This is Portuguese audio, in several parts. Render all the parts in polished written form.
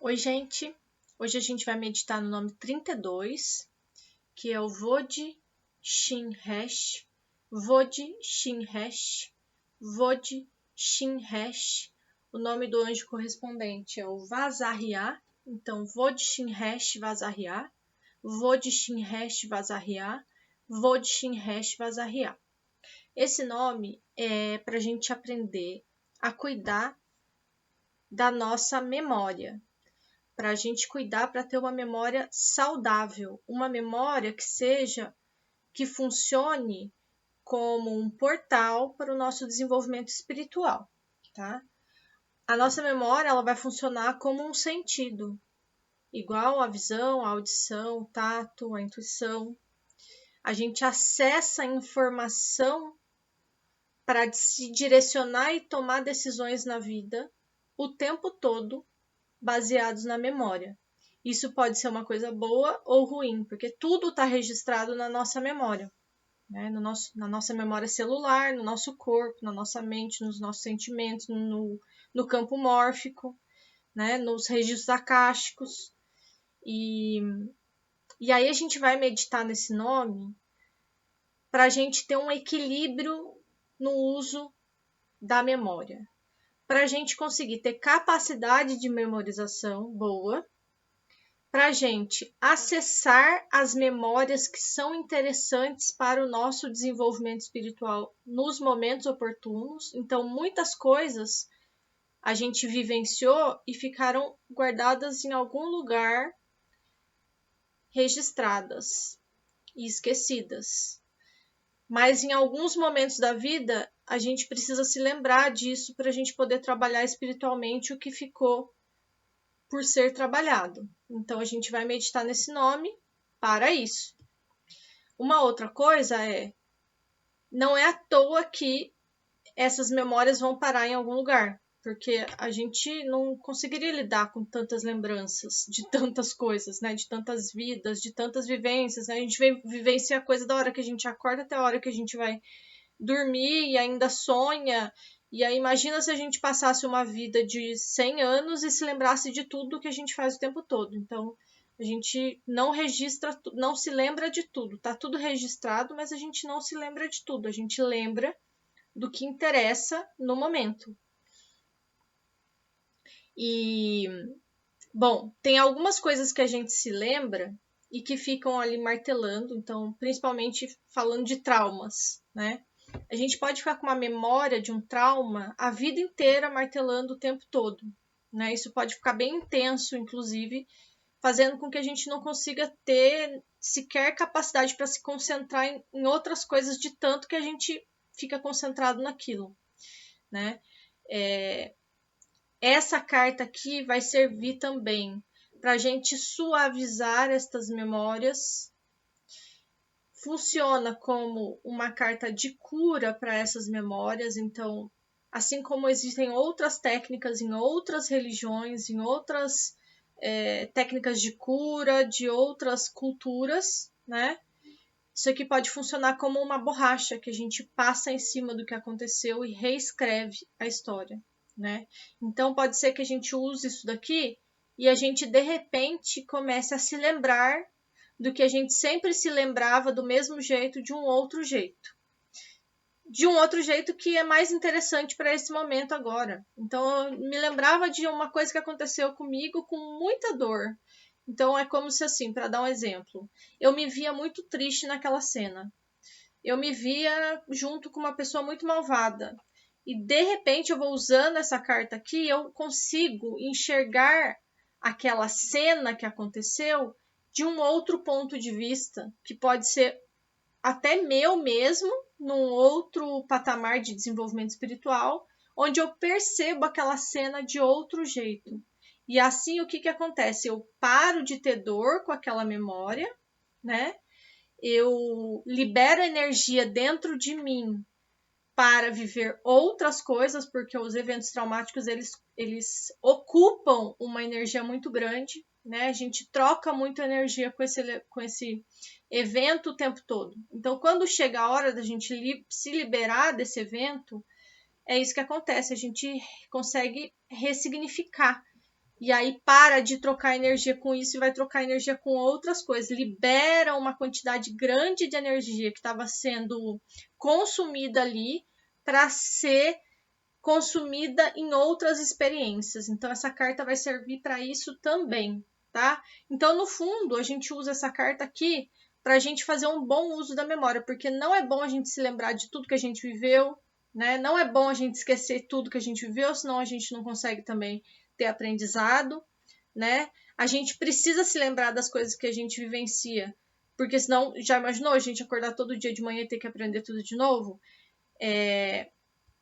Oi, gente! Hoje a gente vai meditar no nome 32, que é o Vod Shin Resh, Vod Shin Resh, Vod Shin Resh. O nome do anjo correspondente é o Vazarriá, então Vod Shin Resh Vazarriá, Vod Shin Resh Vazarriá, Vod Shin Resh Vazarriá. Esse nome é para a gente aprender a cuidar da nossa memória, para a gente cuidar, para ter uma memória saudável, uma memória que funcione como um portal para o nosso desenvolvimento espiritual, tá? A nossa memória, ela vai funcionar como um sentido, igual a visão, a audição, o tato, a intuição. A gente acessa a informação para se direcionar e tomar decisões na vida o tempo todo, baseados na memória. Isso pode ser uma coisa boa ou ruim, porque tudo está registrado na nossa memória, né? Na nossa memória celular, no nosso corpo, na nossa mente, nos nossos sentimentos, no campo mórfico, né? Nos registros acásticos. E aí a gente vai meditar nesse nome para a gente ter um equilíbrio no uso da memória, para a gente conseguir ter capacidade de memorização boa, para a gente acessar as memórias que são interessantes para o nosso desenvolvimento espiritual nos momentos oportunos. Então, muitas coisas a gente vivenciou e ficaram guardadas em algum lugar, registradas e esquecidas. Mas em alguns momentos da vida, a gente precisa se lembrar disso para a gente poder trabalhar espiritualmente o que ficou por ser trabalhado. Então, a gente vai meditar nesse nome para isso. Uma outra coisa não é à toa que essas memórias vão parar em algum lugar, porque a gente não conseguiria lidar com tantas lembranças de tantas coisas, né? De tantas vidas, de tantas vivências, né? A gente vivencia a coisa da hora que a gente acorda até a hora que a gente vai dormir e ainda sonha. E aí imagina se a gente passasse uma vida de 100 anos e se lembrasse de tudo que a gente faz o tempo todo. Então, a gente não registra, não se lembra de tudo. Tá tudo registrado, mas a gente não se lembra de tudo. A gente lembra do que interessa no momento. E, bom, tem algumas coisas que a gente se lembra e que ficam ali martelando. Então, principalmente falando de traumas, né? A gente pode ficar com uma memória de um trauma a vida inteira martelando o tempo todo, né? Isso pode ficar bem intenso, inclusive, fazendo com que a gente não consiga ter sequer capacidade para se concentrar em outras coisas de tanto que a gente fica concentrado naquilo, né? Essa carta aqui vai servir também para a gente suavizar estas memórias. Funciona como uma carta de cura para essas memórias. Então, assim como existem outras técnicas em outras religiões, em outras técnicas de cura de outras culturas, né? Isso aqui pode funcionar como uma borracha que a gente passa em cima do que aconteceu e reescreve a história, né? Então, pode ser que a gente use isso daqui e a gente, de repente, comece a se lembrar do que a gente sempre se lembrava do mesmo jeito, de um outro jeito. De um outro jeito que é mais interessante para esse momento agora. Então, eu me lembrava de uma coisa que aconteceu comigo com muita dor. Então, é como se assim, para dar um exemplo, eu me via muito triste naquela cena. Eu me via junto com uma pessoa muito malvada. E, de repente, eu vou usando essa carta aqui, eu consigo enxergar aquela cena que aconteceu de um outro ponto de vista, que pode ser até meu mesmo, num outro patamar de desenvolvimento espiritual, onde eu percebo aquela cena de outro jeito. E assim, o que acontece? Eu paro de ter dor com aquela memória, né? Eu libero energia dentro de mim para viver outras coisas, porque os eventos traumáticos, eles ocupam uma energia muito grande, né? A gente troca muito energia com esse evento o tempo todo. Então, quando chega a hora da gente se liberar desse evento, é isso que acontece, a gente consegue ressignificar e aí para de trocar energia com isso e vai trocar energia com outras coisas. Libera uma quantidade grande de energia que estava sendo consumida ali para ser consumida em outras experiências. Então, essa carta vai servir para isso também, tá? Então, no fundo, a gente usa essa carta aqui para a gente fazer um bom uso da memória, porque não é bom a gente se lembrar de tudo que a gente viveu, né? Não é bom a gente esquecer tudo que a gente viveu, senão a gente não consegue também ter aprendizado, né? A gente precisa se lembrar das coisas que a gente vivencia, porque senão, já imaginou a gente acordar todo dia de manhã e ter que aprender tudo de novo?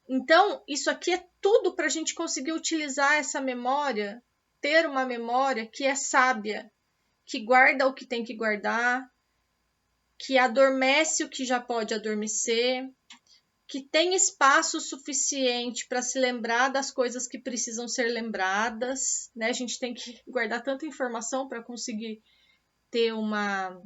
Então, isso aqui é tudo para a gente conseguir utilizar essa memória, ter uma memória que é sábia, que guarda o que tem que guardar, que adormece o que já pode adormecer, que tem espaço suficiente para se lembrar das coisas que precisam ser lembradas, né? A gente tem que guardar tanta informação para conseguir ter uma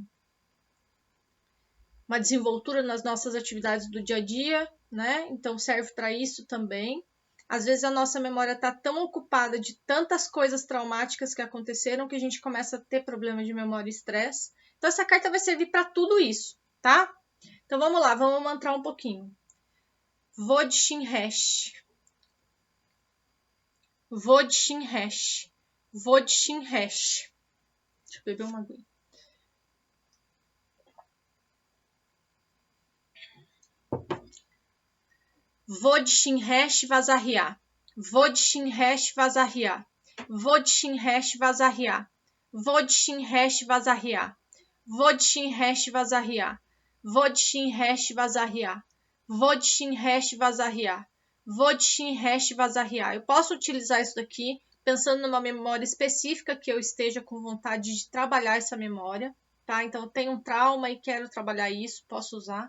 desenvoltura nas nossas atividades do dia a dia, né? Então serve para isso também. Às vezes a nossa memória está tão ocupada de tantas coisas traumáticas que aconteceram que a gente começa a ter problema de memória e estresse. Então essa carta vai servir para tudo isso, tá? Então vamos lá, vamos mantrar um pouquinho. Vodishinhesh. Vodishinhesh. Vodishinhesh. Deixa eu beber uma aguinha. Vodishinhesh Vazarriá. Vodishinhesh Vazarriá. Vodishinhesh Vazarriá. Vodishinhesh Vazarriá. Vodishinhesh Vazarriá. Vodishinhesh Vazarriá. Vodishinhesh Vazarriá. Vodishinhesh Vazarriá. Eu posso utilizar isso daqui pensando numa memória específica que eu esteja com vontade de trabalhar essa memória, tá? Então, eu tenho um trauma e quero trabalhar isso, posso usar.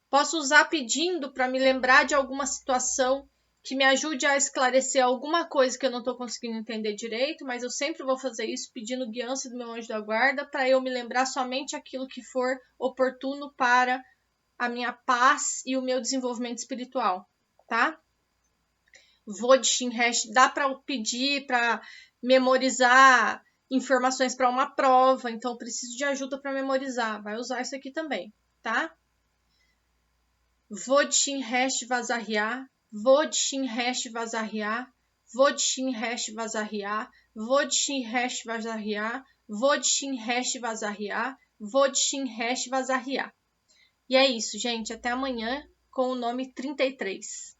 Posso usar pedindo para me lembrar de alguma situação que me ajude a esclarecer alguma coisa que eu não estou conseguindo entender direito, mas eu sempre vou fazer isso pedindo guiança do meu anjo da guarda para eu me lembrar somente aquilo que for oportuno para a minha paz e o meu desenvolvimento espiritual, tá? Vodishinhesh dá para pedir para memorizar informações para uma prova, então eu preciso de ajuda para memorizar. Vai usar isso aqui também, tá? Vodishinhesh Vazarriá, Vodishinhesh Vazarriá, Vodishinhesh Vazarriá, Vodishinhesh Vazarriá, Vodishinhesh Vazarriá, Vodishinhesh Vazarriá. E é isso, gente. Até amanhã com o nome 33.